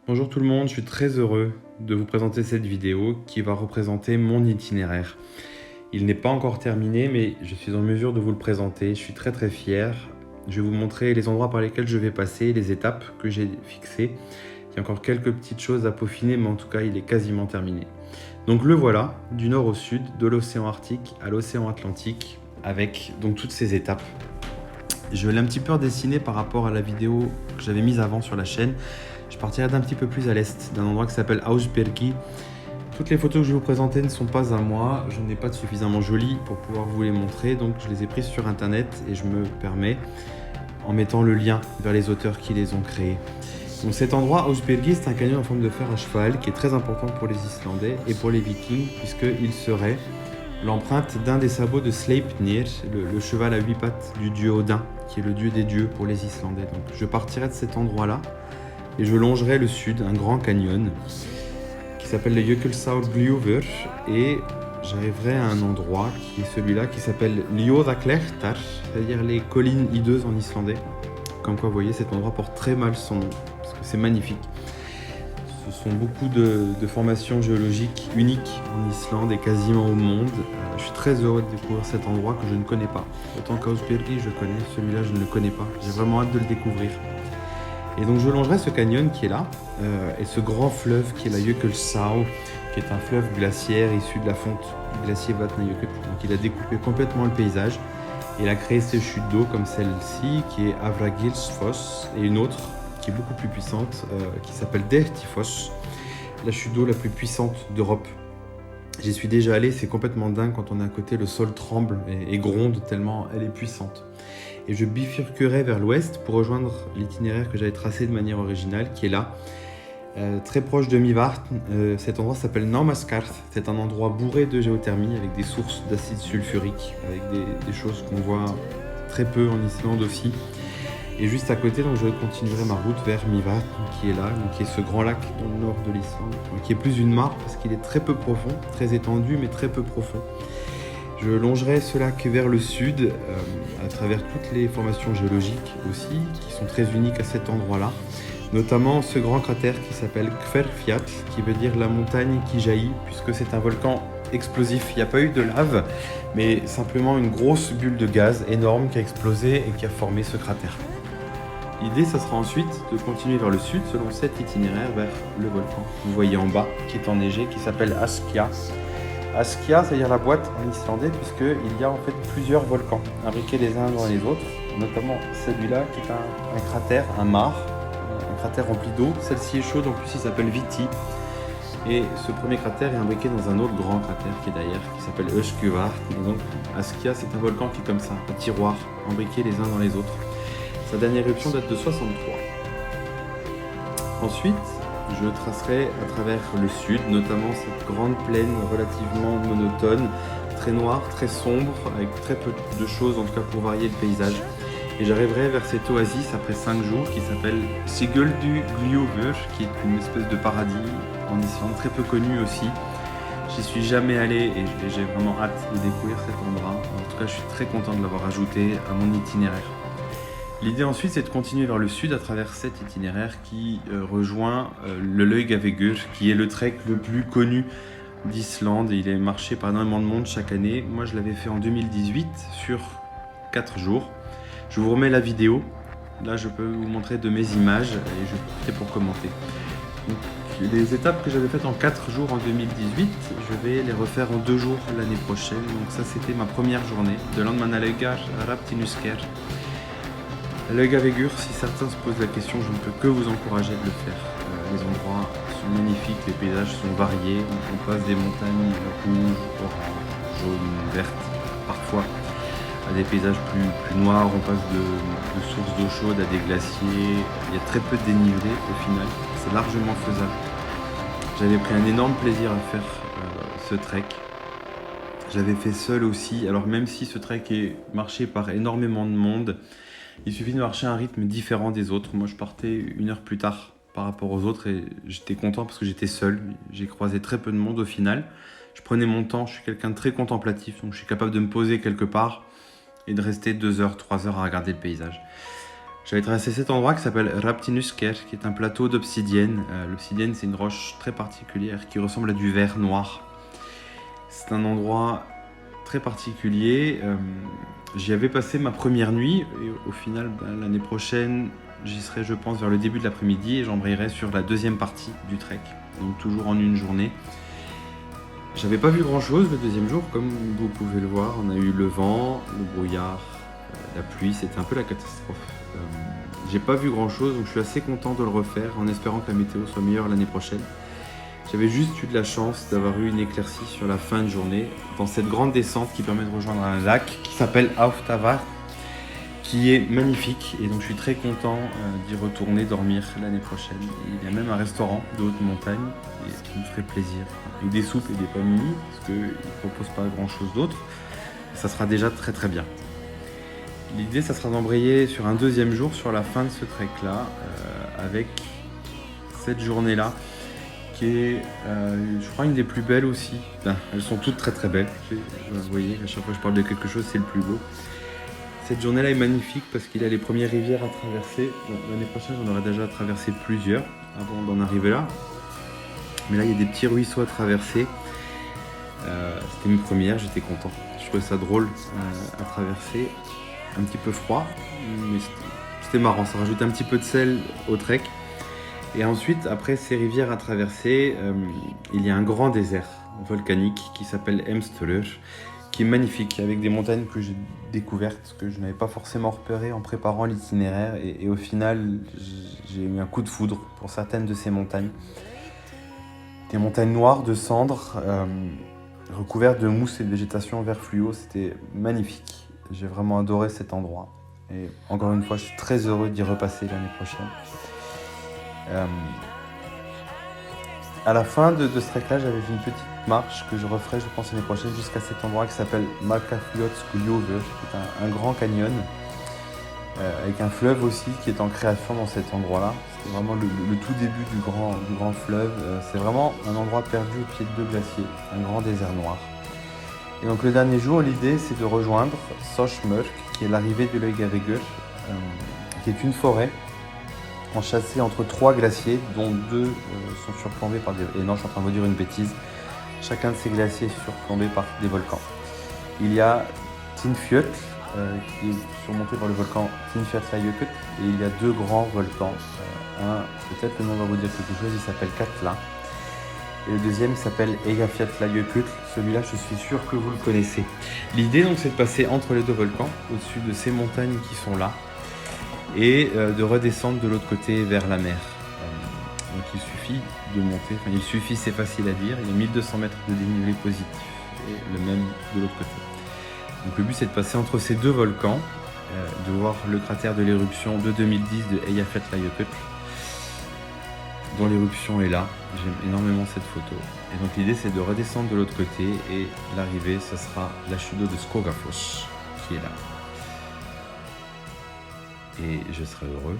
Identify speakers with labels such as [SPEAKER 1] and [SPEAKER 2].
[SPEAKER 1] Bonjour tout le monde, je suis très heureux de vous présenter cette vidéo qui va représenter mon itinéraire. Il n'est pas encore terminé, mais je suis en mesure de vous le présenter. Je suis très fier. Je vais vous montrer les endroits par lesquels je vais passer, les étapes que j'ai fixées. Il y a encore quelques petites choses à peaufiner, mais en tout cas, il est quasiment terminé. Donc le voilà, du nord au sud, de l'océan Arctique à l'océan Atlantique, avec donc toutes ces étapes. Je l'ai un petit peu redessiné par rapport à la vidéo que j'avais mise avant sur la chaîne. Je partirai d'un petit peu plus à l'est, d'un endroit qui s'appelle Ausbergi. Toutes les photos que je vais vous présenter ne sont pas à moi, je n'ai pas de suffisamment jolies pour pouvoir vous les montrer, donc je les ai prises sur internet et je me permets en mettant le lien vers les auteurs qui les ont créés. Donc cet endroit, Ausbergi, c'est un canyon en forme de fer à cheval qui est très important pour les Islandais et pour les Vikings, puisqu'il serait l'empreinte d'un des sabots de Sleipnir, le cheval à 8 pattes du dieu Odin, qui est le dieu des dieux pour les Islandais. Donc je partirai de cet endroit-là et je longerai le sud, un grand canyon qui s'appelle le Jökulsárgljúfur, et j'arriverai à un endroit qui est celui-là qui s'appelle Ljóðaklettar, c'est-à-dire les collines hideuses en islandais. Comme quoi, vous voyez, cet endroit porte très mal son nom parce que c'est magnifique. Ce sont beaucoup de formations géologiques uniques en Islande et quasiment au monde. Je suis très heureux de découvrir cet endroit que je ne connais pas. Autant qu'Ausbergi, je connais, celui-là, je ne le connais pas. J'ai vraiment hâte de le découvrir. Et donc je longerai ce canyon qui est là, et ce grand fleuve qui est la Jökulsá, qui est un fleuve glaciaire issu de la fonte du glacier Vatnajökull. Donc il a découpé complètement le paysage. Il a créé ces chutes d'eau comme celle-ci, qui est Avragilsfoss, et une autre qui est beaucoup plus puissante, qui s'appelle Dertifoss, la chute d'eau la plus puissante d'Europe. J'y suis déjà allé, c'est complètement dingue quand on est à côté, le sol tremble et gronde tellement elle est puissante. Et je bifurquerai vers l'ouest pour rejoindre l'itinéraire que j'avais tracé de manière originale, qui est là, très proche de Mývatn. Cet endroit s'appelle Námaskarð. C'est un endroit bourré de géothermie avec des sources d'acide sulfurique, avec des choses qu'on voit très peu en Islande aussi. Et juste à côté, donc, je continuerai ma route vers Mývatn, qui est là, donc, qui est ce grand lac dans le nord de l'Islande, qui est plus une mare parce qu'il est très peu profond, très étendu mais très peu profond. Je longerai ce lac vers le sud, à travers toutes les formations géologiques aussi, qui sont très uniques à cet endroit-là. Notamment ce grand cratère qui s'appelle Hverfjall, qui veut dire la montagne qui jaillit, puisque c'est un volcan explosif. Il n'y a pas eu de lave, mais simplement une grosse bulle de gaz énorme qui a explosé et qui a formé ce cratère. L'idée, ça sera ensuite de continuer vers le sud, selon cet itinéraire, vers le volcan. Vous voyez en bas, qui est enneigé, qui s'appelle Askja. Askja, c'est-à-dire la boîte en islandais, puisqu'il y a en fait plusieurs volcans, imbriqués les uns dans les autres, notamment celui-là qui est un cratère, un mare, un cratère rempli d'eau. Celle-ci est chaude, en plus il s'appelle Viti. Et ce premier cratère est imbriqué dans un autre grand cratère qui est derrière, qui s'appelle Öskjuvatn. Et donc Askja, c'est un volcan qui est comme ça, un tiroir, imbriqué les uns dans les autres. Sa dernière éruption date de 63. Ensuite, je tracerai à travers le sud, notamment cette grande plaine relativement monotone, très noire, très sombre, avec très peu de choses en tout cas pour varier le paysage. Et j'arriverai vers cette oasis après 5 jours qui s'appelle Sigöldugljófur, qui est une espèce de paradis en Islande, très peu connu aussi. J'y suis jamais allé et j'ai vraiment hâte de découvrir cet endroit. En tout cas, je suis très content de l'avoir ajouté à mon itinéraire. L'idée ensuite, c'est de continuer vers le sud à travers cet itinéraire qui rejoint le Laugavegur, qui est le trek le plus connu d'Islande. Il est marché par énormément de monde chaque année. Moi, je l'avais fait en 2018 sur 4 jours. Je vous remets la vidéo. Là, je peux vous montrer de mes images et je vais profiter pour commenter. Donc, les étapes que j'avais faites en 4 jours en 2018, je vais les refaire en 2 jours l'année prochaine. Donc ça, c'était ma première journée de Landmannalaugar à Hrafntinnusker. Laugavegur, si certains se posent la question, je ne peux que vous encourager de le faire. Les endroits sont magnifiques, les paysages sont variés. On passe des montagnes rouges, oranges, jaunes, vertes, parfois à des paysages plus noirs. On passe de sources d'eau chaude à des glaciers. Il y a très peu de dénivelé au final. C'est largement faisable. J'avais pris un énorme plaisir à faire ce trek. J'avais fait seul aussi. Alors même si ce trek est marché par énormément de monde, il suffit de marcher à un rythme différent des autres. Moi, je partais 1 heure plus tard par rapport aux autres et j'étais content parce que j'étais seul. J'ai croisé très peu de monde au final. Je prenais mon temps, je suis quelqu'un de très contemplatif, donc je suis capable de me poser quelque part et de rester 2 heures, 3 heures à regarder le paysage. J'avais traversé cet endroit qui s'appelle Raptinusker, qui est un plateau d'obsidienne. L'obsidienne, c'est une roche très particulière qui ressemble à du verre noir. C'est un endroit très particulier. J'y avais passé ma première nuit et au final, l'année prochaine, j'y serai, je pense, vers le début de l'après-midi et j'embrayerai sur la deuxième partie du trek, donc toujours en une journée. J'avais pas vu grand-chose le deuxième jour, comme vous pouvez le voir. On a eu le vent, le brouillard, la pluie, c'était un peu la catastrophe. J'ai pas vu grand-chose, donc je suis assez content de le refaire en espérant que la météo soit meilleure l'année prochaine. J'avais juste eu de la chance d'avoir eu une éclaircie sur la fin de journée dans cette grande descente qui permet de rejoindre un lac qui s'appelle Auftavar, qui est magnifique, et donc je suis très content d'y retourner dormir l'année prochaine. Il y a même un restaurant de haute montagne et qui me ferait plaisir, avec des soupes et des panini, parce qu'ils ne proposent pas grand chose d'autre. Ça sera déjà très très bien. L'idée, ça sera d'embrayer sur un deuxième jour sur la fin de ce trek là, avec cette journée là qui est, je crois, une des plus belles aussi. Elles sont toutes très très belles. Vous voyez, à chaque fois que je parle de quelque chose, c'est le plus beau. Cette journée-là est magnifique parce qu'il y a les premières rivières à traverser. Bon, l'année prochaine, j'en aurais déjà traversé plusieurs avant d'en arriver là. Mais là, il y a des petits ruisseaux à traverser. C'était une première, j'étais content. Je trouvais ça drôle à traverser. Un petit peu froid, mais c'était marrant. Ça rajoute un petit peu de sel au trek. Et ensuite, après ces rivières à traverser, il y a un grand désert volcanique qui s'appelle Emstöller, qui est magnifique, avec des montagnes que j'ai découvertes, que je n'avais pas forcément repérées en préparant l'itinéraire. Et au final, j'ai eu un coup de foudre pour certaines de ces montagnes. Des montagnes noires de cendres, recouvertes de mousse et de végétation vert fluo. C'était magnifique. J'ai vraiment adoré cet endroit. Et encore une fois, je suis très heureux d'y repasser l'année prochaine. À la fin de ce trek-là, j'avais fait une petite marche que je referai, je pense, l'année prochaine jusqu'à cet endroit qui s'appelle Markafljótsgljúfur, qui est un grand canyon, avec un fleuve aussi qui est en création dans cet endroit-là. C'est vraiment le tout début du grand fleuve. C'est vraiment un endroit perdu au pied de deux glaciers, un grand désert noir. Et donc le dernier jour, l'idée, c'est de rejoindre Þórsmörk, qui est l'arrivée de Laugavegur, qui est une forêt enchâssée entre trois glaciers, dont deux sont surplombés par des... Et non, je suis en train de vous dire une bêtise. Chacun de ces glaciers est surplombé par des volcans. Il y a Tinfjöll, qui est surmonté par le volcan Tinfjallajökull, et il y a deux grands volcans. Un, peut-être le nom va vous dire quelque chose, il s'appelle Katla. Et le deuxième s'appelle Eyjafjallajökull. Celui-là, je suis sûr que vous le connaissez. L'idée, donc, c'est de passer entre les deux volcans, au-dessus de ces montagnes qui sont là, et de redescendre de l'autre côté vers la mer. Donc il suffit de monter, enfin il suffit, c'est facile à dire, il y a 1200 mètres de dénivelé positif, et le même de l'autre côté. Donc le but, c'est de passer entre ces deux volcans, de voir le cratère de l'éruption de 2010 de Eyjafjallajökull, dont l'éruption est là. J'aime énormément cette photo. Et donc l'idée, c'est de redescendre de l'autre côté, et l'arrivée, ça sera la chute d'eau de Skogafoss qui est là. Et je serai heureux